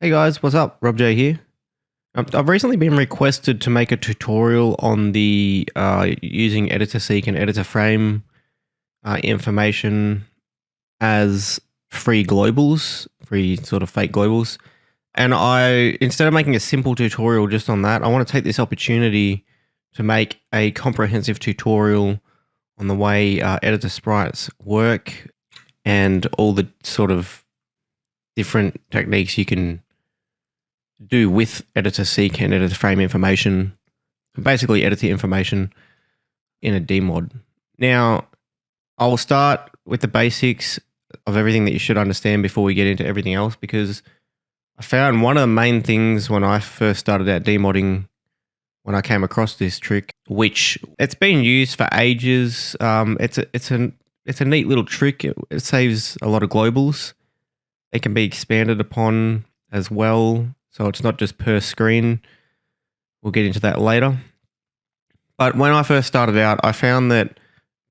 Hey guys, what's up? Rob J here. I've recently been requested to make a tutorial on the using editor seek and editor frame information as free globals, free sort of fake globals. And instead of making a simple tutorial just on that, I want to take this opportunity to make a comprehensive tutorial on the way editor sprites work and all the sort of different techniques you can do with editor seek and editor frame information, basically editor information in a dmod. Now, I'll start with the basics of everything that you should understand before we get into everything else, because I found one of the main things when I first started out demodding, when I came across this trick, which it's been used for ages. It's a neat little trick. It saves a lot of globals. It can be expanded upon as well, so it's not just per screen. We'll get into that later. But when I first started out, I found that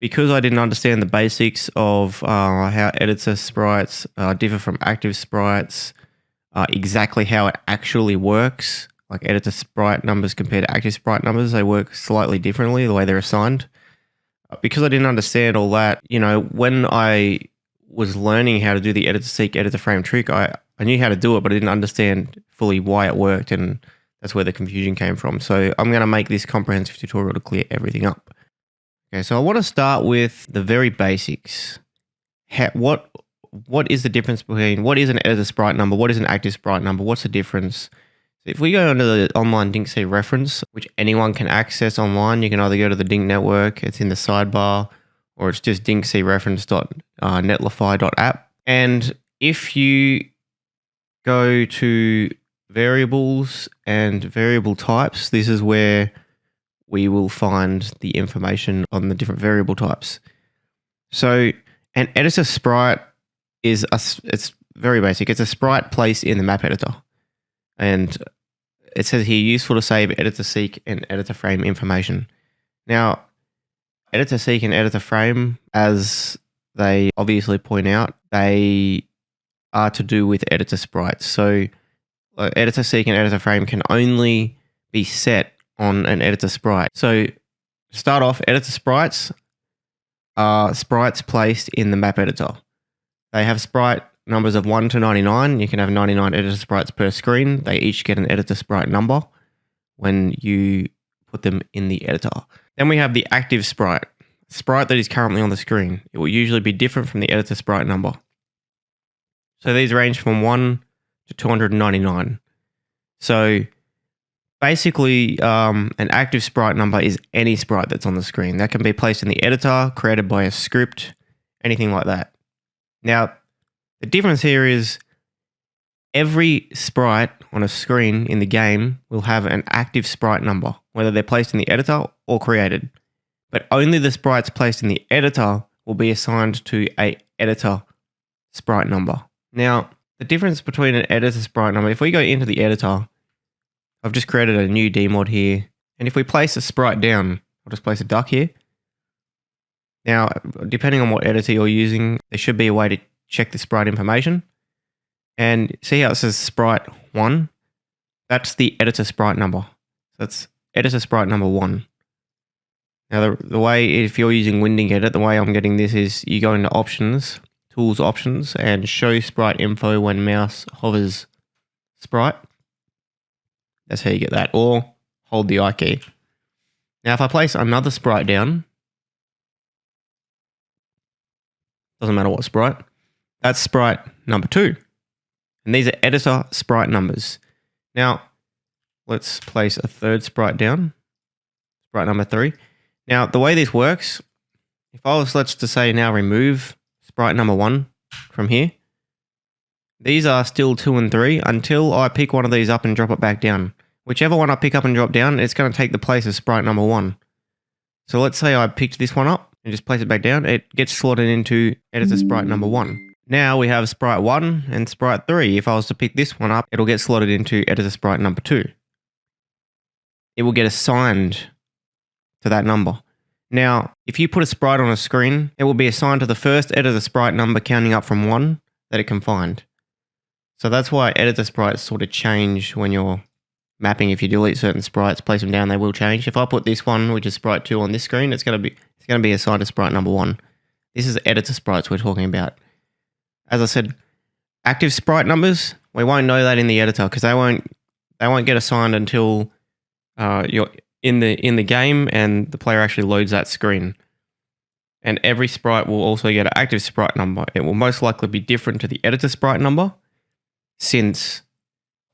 because I didn't understand the basics of how editor sprites differ from active sprites, exactly how it actually works, like editor sprite numbers compared to active sprite numbers, they work slightly differently the way they're assigned. Because I didn't understand all that, when I was learning how to do the editor seek, editor frame trick, I knew how to do it, but I didn't understand fully why it worked, and that's where the confusion came from. So I'm going to make this comprehensive tutorial to clear everything up. Okay, so I want to start with the very basics. What is the difference between what is an editor sprite number, what is an active sprite number, what's the difference? So if we go into the online DinkC reference, which anyone can access online, you can either go to the Dink network, it's in the sidebar, or it's just dinkcreference.netlify.app. And if you go to variables and variable types, this is where we will find the information on the different variable types. So an editor sprite it's very basic. It's a sprite placed in the map editor. And it says here, useful to save editor seek and editor frame information. Now, editor seek and editor frame, as they obviously point out, they are to do with editor sprites. So editor seek and editor frame can only be set on an editor sprite. So to start off, editor sprites are sprites placed in the map editor. They have sprite numbers of 1 to 99. You can have 99 editor sprites per screen. They each get an editor sprite number when you put them in the editor. Then we have the active sprite that is currently on the screen. It will usually be different from the editor sprite number. So these range from 1 to 299. So basically, an active sprite number is any sprite that's on the screen. That can be placed in the editor, created by a script, anything like that. Now, the difference here is every sprite on a screen in the game will have an active sprite number, whether they're placed in the editor or created. But only the sprites placed in the editor will be assigned to an editor sprite number. Now, the difference between an editor sprite number, if we go into the editor, I've just created a new dmod here. And if we place a sprite down, I'll just place a duck here. Now, depending on what editor you're using, there should be a way to check the sprite information. And see how it says sprite 1? That's the editor sprite number. So that's editor sprite number 1. Now, the way, if you're using Winding Edit, the way I'm getting this is you go into options, tools options, and show sprite info when mouse hovers sprite. That's how you get that, or hold the I key. Now, if I place another sprite down, doesn't matter what sprite, that's sprite number 2. And these are editor sprite numbers. Now, let's place a third sprite down, sprite number 3. Now, the way this works, if I was, let's just say now remove sprite number 1 from here, these are still 2 and 3 until I pick one of these up and drop it back down. Whichever one I pick up and drop down, it's going to take the place of sprite number 1. So let's say I picked this one up and just place it back down. It gets slotted into editor sprite number 1. Now we have sprite 1 and sprite 3. If I was to pick this one up, it'll get slotted into editor sprite number 2. It will get assigned to that number. Now, if you put a sprite on a screen, it will be assigned to the first editor sprite number counting up from 1 that it can find. So that's why editor sprites sort of change when you're mapping. If you delete certain sprites, place them down, they will change. If I put this one, which is sprite 2 on this screen, it's going to be assigned to sprite number 1. This is editor sprites we're talking about. As I said, active sprite numbers, we won't know that in the editor because they won't get assigned until you're in the game and the player actually loads that screen. And every sprite will also get an active sprite number. It will most likely be different to the editor sprite number, since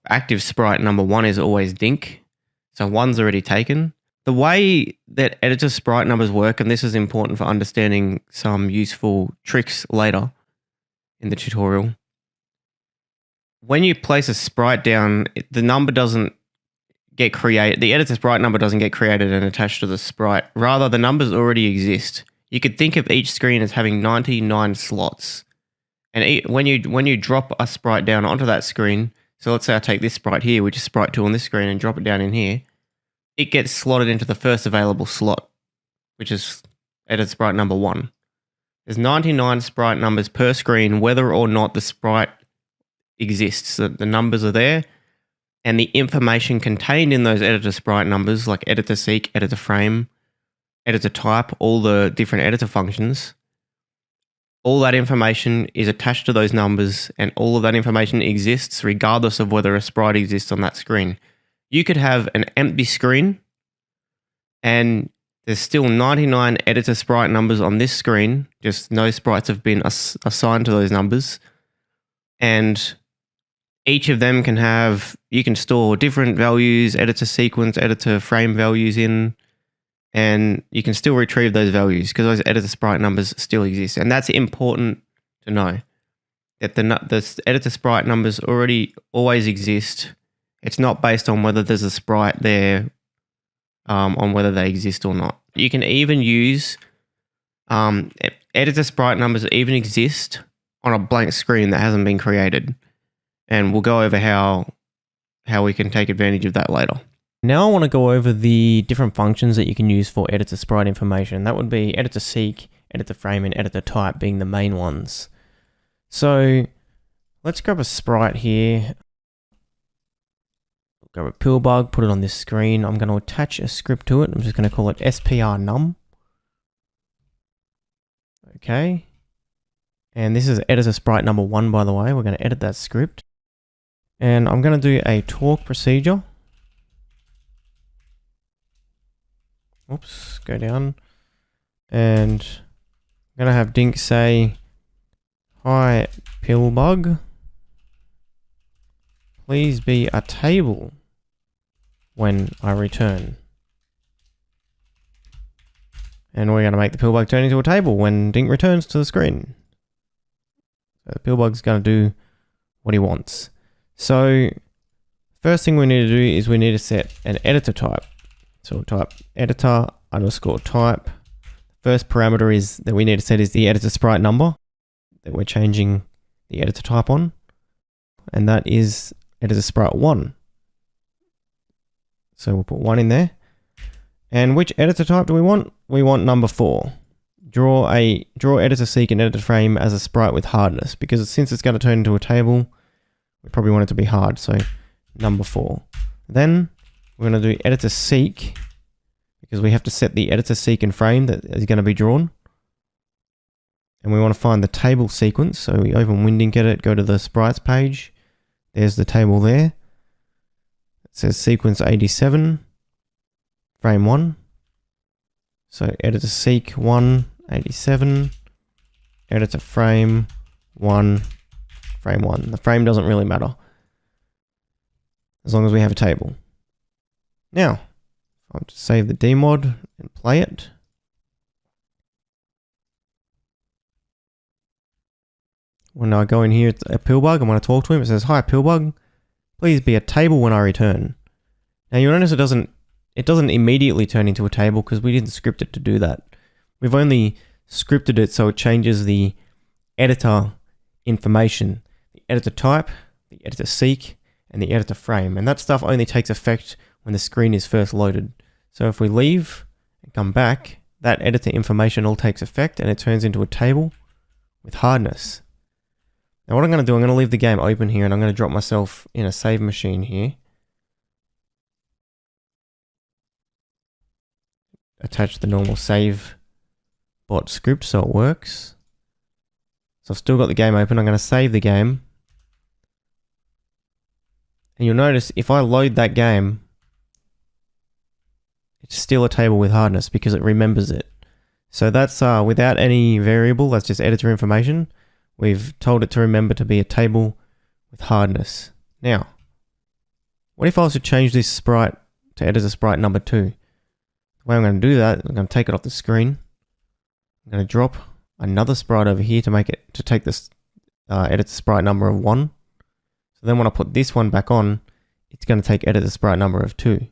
active sprite number 1 is always Dink, so 1's already taken. The way that editor sprite numbers work, and this is important for understanding some useful tricks later in the tutorial, when you place a sprite down, the number doesn't get created. The editor sprite number doesn't get created and attached to the sprite. Rather, the numbers already exist. You could think of each screen as having 99 slots. And when you drop a sprite down onto that screen, so let's say I take this sprite here, which is sprite 2 on this screen, and drop it down in here, it gets slotted into the first available slot, which is editor sprite number 1. There's 99 sprite numbers per screen, whether or not the sprite exists. The numbers are there, and the information contained in those editor sprite numbers, like editor seek, editor frame, editor type, all the different editor functions, all that information is attached to those numbers, and all of that information exists regardless of whether a sprite exists on that screen. You could have an empty screen and there's still 99 editor sprite numbers on this screen, just no sprites have been assigned to those numbers, and each of them you can store different values, editor sequence, editor frame values in, and you can still retrieve those values because those editor sprite numbers still exist. And that's important to know, that the editor sprite numbers always exist. It's not based on whether there's a sprite there, on whether they exist or not. You can even use editor sprite numbers that even exist on a blank screen that hasn't been created. And we'll go over how we can take advantage of that later. Now I want to go over the different functions that you can use for editor sprite information. That would be editor seek, editor frame, and editor type being the main ones. So let's grab a sprite here. Grab a pill bug, put it on this screen. I'm going to attach a script to it. I'm just going to call it sprnum. Okay. And this is editor sprite number 1, by the way. We're going to edit that script. And I'm going to do a talk procedure. Oops, go down. And I'm going to have Dink say, "Hi, pillbug. Please be a table when I return." And we're going to make the pillbug turn into a table when Dink returns to the screen. So the pillbug's going to do what he wants. So first thing we need to do is we need to set an editor type. So we'll type editor underscore type. First parameter is that we need to set is the editor sprite number that we're changing the editor type on. And that is editor sprite 1. So we'll put 1 in there. And which editor type do we want? We want number 4. Draw editor seek and editor frame as a sprite with hardness, because since it's going to turn into a table, we probably want it to be hard. So number 4. Then we're going to do editor seek, because we have to set the editor seek and frame that is going to be drawn. And we want to find the table sequence. So we open WinDink Edit, go to the sprites page. There's the table there. It says sequence 87, frame 1. So editor seek 1, 87, editor frame 1, frame 1. The frame doesn't really matter as long as we have a table. Now, I'll just save the dmod and play it. When I go in here, it's a pillbug. I'm going to talk to him. It says, "Hi, pillbug. Please be a table when I return." Now you'll notice it doesn't immediately turn into a table because we didn't script it to do that. We've only scripted it so it changes the editor information, the editor type, the editor seek, and the editor frame. And that stuff only takes effect when the screen is first loaded. So if we leave and come back, that editor information all takes effect and it turns into a table with hardness. Now what I'm going to do, I'm going to leave the game open here and I'm going to drop myself in a save machine here. Attach the normal save bot script so it works. So I've still got the game open. I'm going to save the game. And you'll notice if I load that game, it's still a table with hardness because it remembers it. So that's without any variable, that's just editor information. We've told it to remember to be a table with hardness. Now, what if I was to change this sprite to editor sprite number 2? The way I'm going to do that, I'm going to take it off the screen. I'm going to drop another sprite over here to take this editor sprite number of 1. So then when I put this one back on, it's going to take editor sprite number of 2.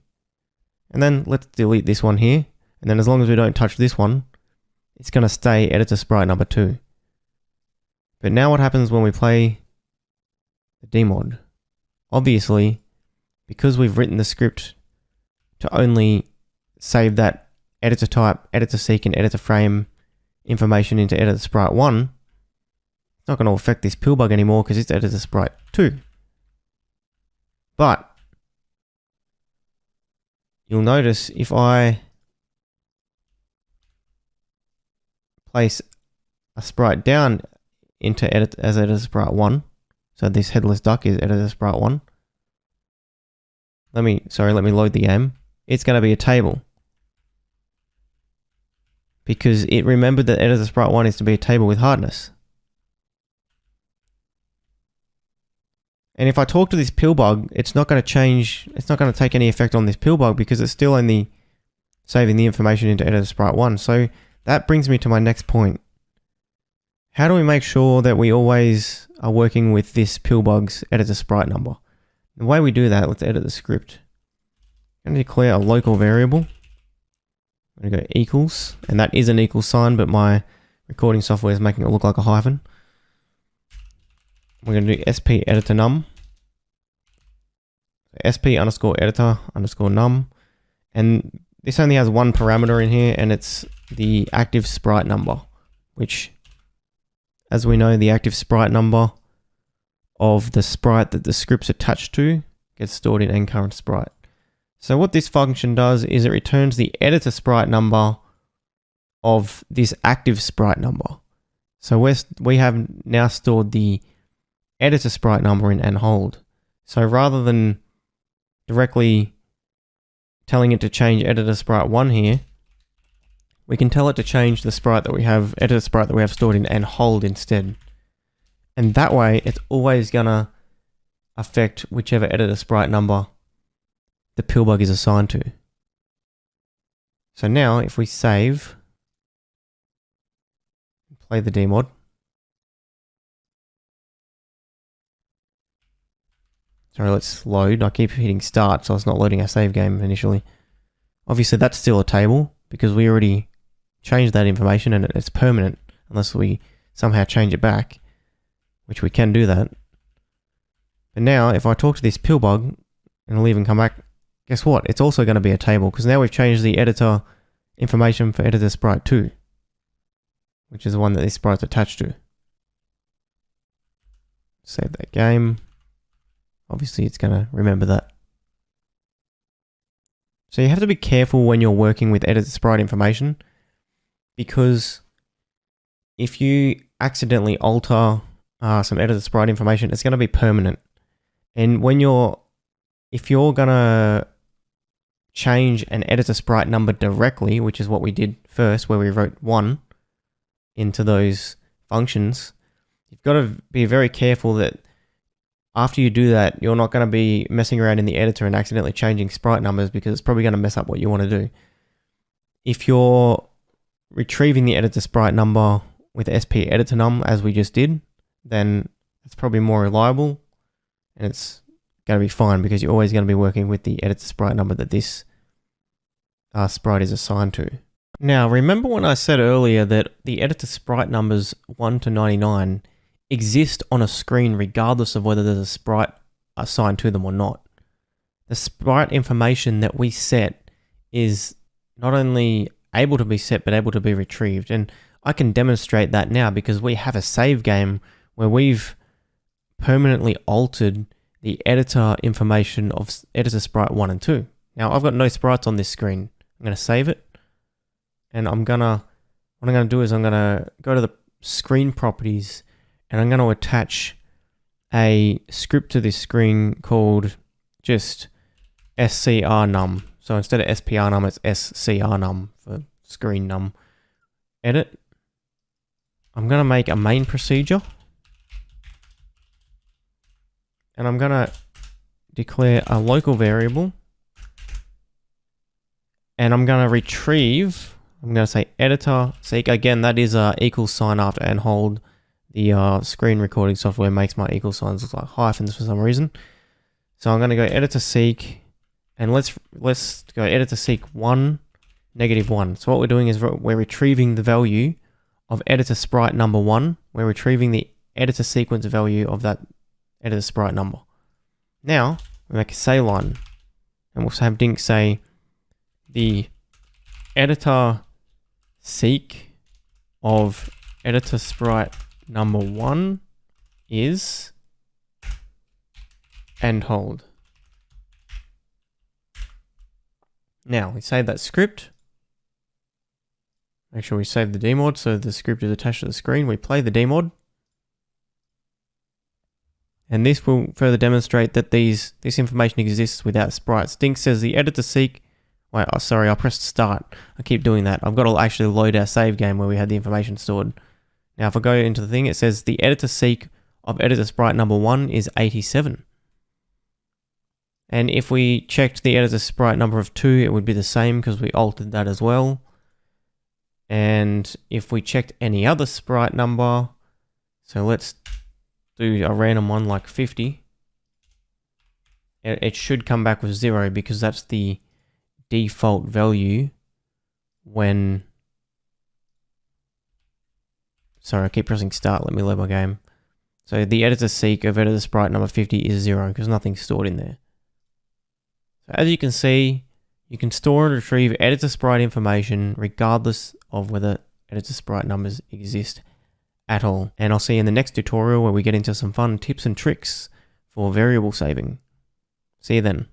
And then let's delete this one here. And then as long as we don't touch this one, it's going to stay editor sprite number 2. But now what happens when we play the dmod? Obviously, because we've written the script to only save that editor type, editor seek, and editor frame information into editor sprite 1, it's not going to affect this pill bug anymore because it's editor sprite 2. But you'll notice if I place a sprite down into edit as editor sprite 1, so this headless duck is editor sprite 1. Let me load the game. It's going to be a table because it remembered that editor sprite 1 is to be a table with hardness. And if I talk to this pill bug, it's not going to change, it's not going to take any effect on this pill bug because it's still only saving the information into editor sprite 1. So that brings me to my next point. How do we make sure that we always are working with this pill bug's editor sprite number? The way we do that, let's edit the script. I'm going to declare a local variable. I'm going to go equals, and that is an equal sign, but my recording software is making it look like a hyphen. We're going to do sp editor num, sp underscore editor underscore num, and this only has one parameter in here, and it's the active sprite number, which, as we know, the active sprite number of the sprite that the script's attached to gets stored in endCurrent sprite. So what this function does is it returns the editor sprite number of this active sprite number. So we have now stored the editor sprite number in hold. So rather than directly telling it to change editor sprite 1 here, we can tell it to change the sprite that we have, editor sprite that we have stored in hold instead. And that way it's always gonna affect whichever editor sprite number the pill bug is assigned to. So now if we save, play the dmod, sorry, let's load. I keep hitting start, so it's not loading our save game initially. Obviously, that's still a table because we already changed that information and it's permanent unless we somehow change it back, which we can do that. But now, if I talk to this pill bug and it'll even come back, guess what? It's also going to be a table because now we've changed the editor information for editor sprite 2, which is the one that this sprite's attached to. Save that game. Obviously, it's going to remember that. So you have to be careful when you're working with editor sprite information because if you accidentally alter some editor sprite information, it's going to be permanent. And if you're going to change an editor sprite number directly, which is what we did first, where we wrote 1 into those functions, you've got to be very careful that after you do that, you're not going to be messing around in the editor and accidentally changing sprite numbers because it's probably going to mess up what you want to do. If you're retrieving the editor sprite number with sp editor num, as we just did, then it's probably more reliable and it's going to be fine because you're always going to be working with the editor sprite number that this sprite is assigned to. Now, remember when I said earlier that the editor sprite numbers 1 to 99 exist on a screen regardless of whether there's a sprite assigned to them or not? The sprite information that we set is not only able to be set but able to be retrieved, and I can demonstrate that now because we have a save game where we've permanently altered the editor information of editor sprite 1 and 2. Now I've got no sprites on this screen. I'm going to save it, and what I'm going to do is I'm going to go to the screen properties, and I'm going to attach a script to this screen called just scrnum. So instead of sprnum, it's scrnum for screen num. Edit. I'm going to make a main procedure, and I'm going to declare a local variable, and I'm going to retrieve, I'm going to say editor seek. Again, that is a equal sign after and hold. The screen recording software makes my equal signs look like hyphens for some reason. So I'm going to go editor seek, and let's go editor seek 1, -1. So what we're doing is we're retrieving the value of editor sprite number 1. We're retrieving the editor sequence value of that editor sprite number. Now we make a say line, and we'll have Dink say the editor seek of editor sprite number 1 is, and hold. Now we save that script. Make sure we save the dmod so the script is attached to the screen. We play the dmod, and this will further demonstrate that this information exists without sprites. Dink says the editor seek. Wait, oh, sorry, I pressed start. I keep doing that. I've got to actually load our save game where we had the information stored. Now, if I go into the thing, it says the editor seek of editor sprite number 1 is 87. And if we checked the editor sprite number of 2, it would be the same because we altered that as well. And if we checked any other sprite number, so let's do a random one like 50, it should come back with 0 because that's the default value when... Sorry, I keep pressing start. Let me load my game. So the editor seek of editor sprite number 50 is 0 because nothing's stored in there. So as you can see, you can store and retrieve editor sprite information regardless of whether editor sprite numbers exist at all. And I'll see you in the next tutorial where we get into some fun tips and tricks for variable saving. See you then.